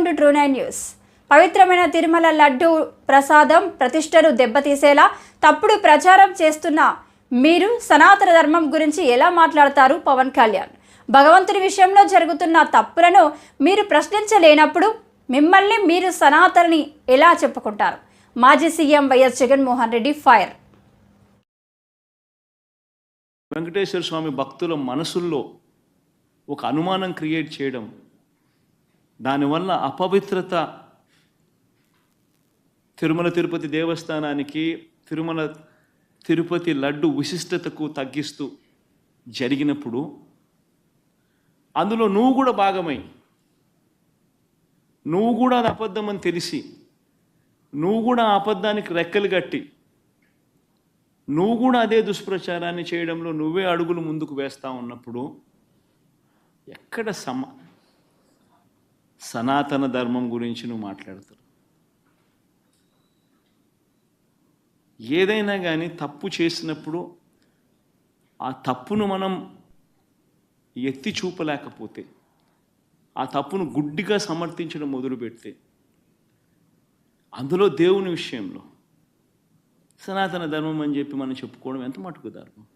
Welcome to ట్రూ9 news. పవిత్రమైన తిరుమల లడ్డు ప్రసాదం ప్రతిష్టను దెబ్బతీసేలా తప్పుడు ప్రచారం చేస్తున్న మీరు సనాతన ధర్మం గురించి ఎలా మాట్లాడతారు? పవన్ కళ్యాణ్ భగవంతుని విషయంలో జరుగుతున్న తప్పులను మీరు ప్రశ్నించలేనప్పుడు మిమ్మల్ని మీరు సనాతనని ఎలా చెప్పుకుంటారు? మాజీ CM YS Jaganmohan Reddy fire. Venkateswara Swamy భక్తుల మనసుల్లో ఒక అనుమానం క్రియేట్ చేయడం, దానివల్ల అపవిత్రత తిరుమల తిరుపతి దేవస్థానానికి, తిరుమల తిరుపతి లడ్డు విశిష్టతకు తగ్గిస్తూ జరిగినప్పుడు అందులో నువ్వు కూడా భాగమై, నువ్వు కూడా అది అబద్ధం అని తెలిసి, నువ్వు కూడా ఆ అబద్ధానికి రెక్కలు కట్టి, నువ్వు కూడా అదే దుష్ప్రచారాన్ని చేయడంలో నువ్వే అడుగులు ముందుకు వేస్తూ ఉన్నప్పుడు ఎక్కడ సనాతన ధర్మం గురించి నువ్వు మాట్లాడతావు? ఏదైనా కానీ తప్పు చేసినప్పుడు ఆ తప్పును మనం ఎత్తి చూపలేకపోతే, ఆ తప్పును గుడ్డిగా సమర్థించడం మొదలుపెడితే, అందులో దేవుని విషయంలో సనాతన ధర్మం అని చెప్పి మనం చెప్పుకోవడం ఎంత మటుకు ధర్మం?